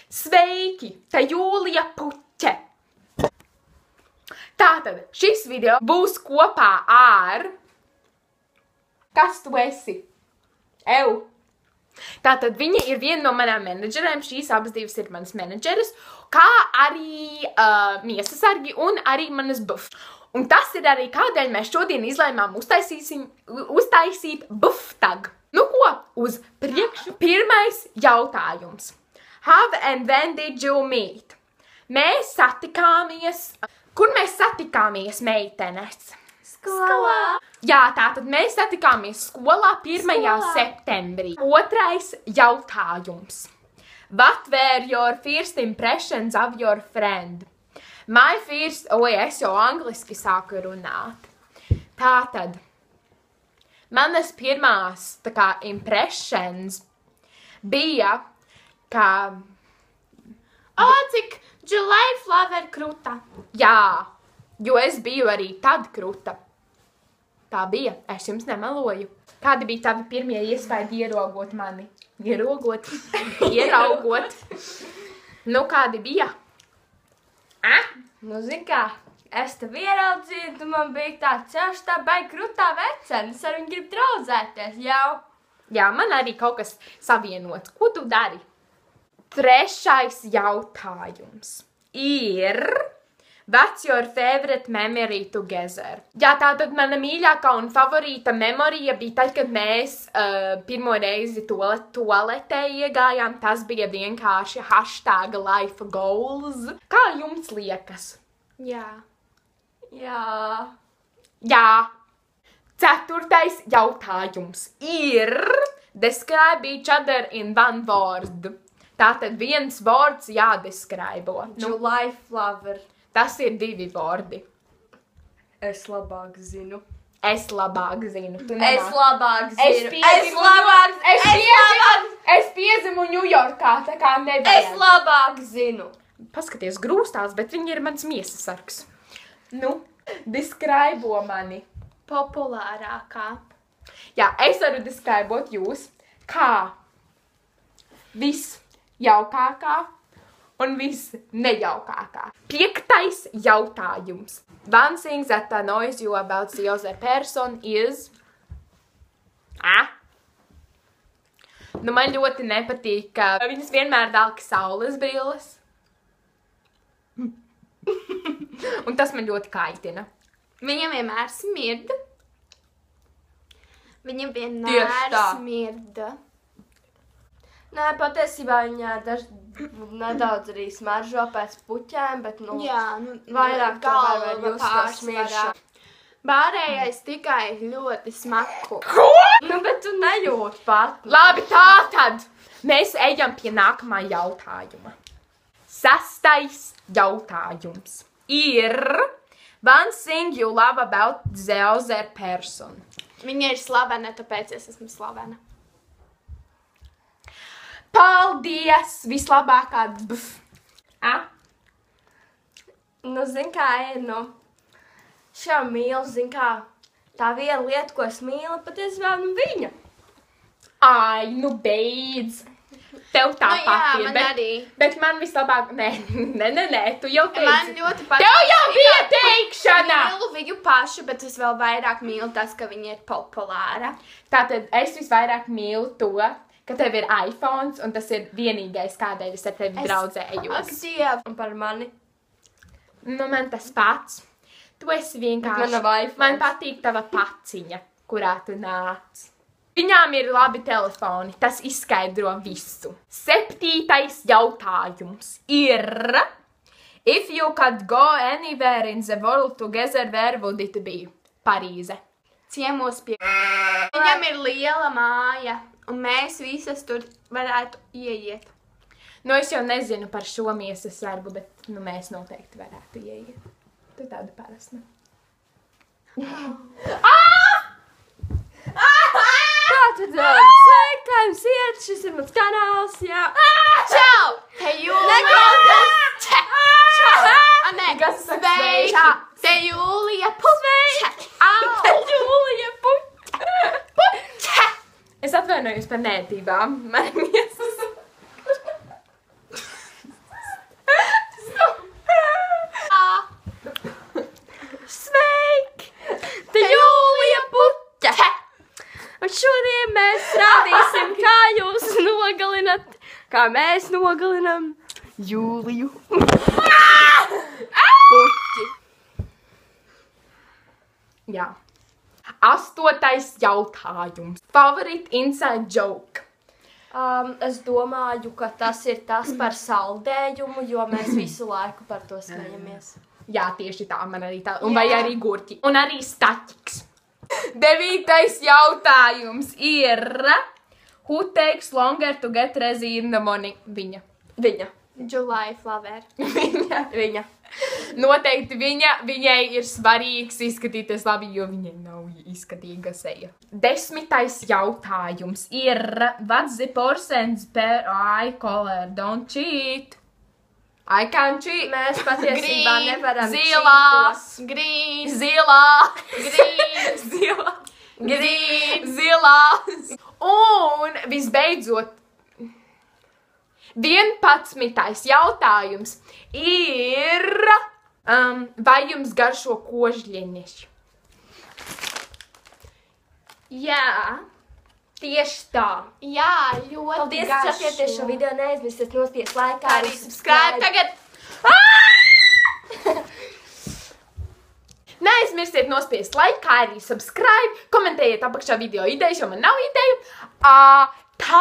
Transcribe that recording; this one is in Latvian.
Sveiki! Te Jūlija Puķe! Tātad, šis video būs kopā ar... Kas tu esi? Ev! Tātad, viņa ir viena no manām menedžerēm, šīs abas divas ir manas menedžeres, kā arī miesasargi un arī manas buf. Un tas ir arī kādēļ mēs šodien izlēmām uztaisīt buftag. Nu ko, uz priekšu. Pirmais jautājums. How and when did you meet? Mēs satikāmies... Kur mēs satikāmies, meitenes? Skolā. Jā, tātad mēs satikāmies skolā 1. septembrī. Otrais jautājums. What were your first impressions of your friend? My first... Oi, es jau angliski sāku runāt. Tātad. Manas pirmās, tā kā, impressions bija, ka... O, cik July Flower kruta. Jā, jo es biju arī tad kruta. Tā bija, es jums nemeloju. Kādi bija tavi pirmie iespaidi ieraugot mani? Ieraugot? Nu, kādi bija? Nu, zin kā, es tev ieraudzīju, tu man bija tāds, jāš tā baigi krutā vecena, es ar viņu gribu draudzēties, jau. Jā, man arī kaut kas savienots. Ko tu dari? Trešais jautājums ir... What's your favorite memory together? Jā, tātad mana mīļākā un favorīta memorija bija tad, kad mēs pirmo reizi toaletē iegājām. Tas bija vienkārši #life-goals. Kā jums liekas? Jā. Jā. Ceturtais jautājums ir describe each other in one word. Tātad viens vārds jādeskraibo. July Flower. Tas ir 2 vārdi. Es labāk zinu. Es labāk zinu. Es labāk zinu. Es piedzimu Ņujorkā, tā kā nevajag. Es labāk zinu. Paskaties, grūstās, bet viņi ir mans miesasargs. Nu, deskraibo mani. Populārākā. Jā, es varu deskraibot jūs kā visjaukākā un visnejaukākā. 5. jautājums. One thing that annoys you about the other person is... Nu, man ļoti nepatīk, ka viņas vienmēr velk saules brilles. Un tas man ļoti kaitina. Viņam vienmēr smirda. Viņam Tieši vienmēr tā. smirda. Nē, patiesībā viņa nedaudz arī smaržo pēc puķēm, bet, nu, Jā, nu, vairāk tomēr var just to smiršu. Pārējais tikai ļoti smaku. Ko? Nu, bet tu nejūti pat. Labi, tātad mēs ejam pie nākamā jautājuma. 6. jautājums ir one thing you love about the other person. Viņa ir slavena, tāpēc es esmu slavena. Paldies! Vislabākā bf. Nu, zin kā ir, nu, šā mīlu, zin kā, tā viena lieta, ko es mīlu, patiesībā, nu, viņa. Ai, nu beidz! Tev tāpat ir, man arī. Bet man vislabāk... Nē, tu jau teici. Man ļoti patīk. Tev jau bija teikšana! Mīlu viņu pašu, bet es vēl vairāk mīlu tas, ka viņa ir populāra. Tātad es visvairāk mīlu to, ka tev ir iPhones, un tas ir vienīgais, kādēļ es ar tevi draudzējos. Ak, Diev. Un par mani. Nu, man tas pats. Tu esi vienkārši... Man nav iPhones. Man patīk tava paciņa, kurā tu nāc. Viņām ir labi telefoni, tas izskaidro visu. 7. jautājums ir... If you could go anywhere in the world together, where would it be? Parīze. Ciemos pie... Viņam ir liela māja, un mēs visas tur varētu ieiet. Nu, es jau nezinu par šo miesasargu, bet nu, mēs noteikti varētu ieiet. Tu tādu parasni. Tātad, sveiki, kā jums iet, šis ir mans kanāls, jā. Čau! Te Jūlija! Čau! Nē, Kas saka sveiki! sveiki? Te Jūlija! Sveiki! Te Jūlija Puķe! Es atvainojos par nētībām. Man miesas... kā mēs nogalinam Jūliju. Puķi. Jā. 8. jautājums. Favorite inside joke. Es domāju, ka tas ir tas par saldējumu, jo mēs visu laiku par to smejamies. Jā, tieši tā, man arī tā. Un vai arī gurķi. Un arī staķiks. 9. jautājums ir Who takes longer to get ready in the morning? Viņa. July Flower. Viņa. Noteikti viņai ir svarīgs izskatīties labi, jo viņai nav izskatīga seja. 10. jautājums ir What's the percentage per eye color? Don't cheat. I can't cheat. Mēs patiesībā nevaram zilās, Green. zilā, Green. zilā, Green. zilās. Un visbeidzot, 11. jautājums ir, vai jums garšo kožļieneši? Jā. Tieši tā. Jā, ļoti Paldies, ka skatījāties šo video. Neaizmirstiet nospiest laikā. Arī subscribe tagad. Neaizmirstiet nospiest laiku, kā arī subscribe, komentējiet apakšā video idejas, jo man nav ideju. Tā!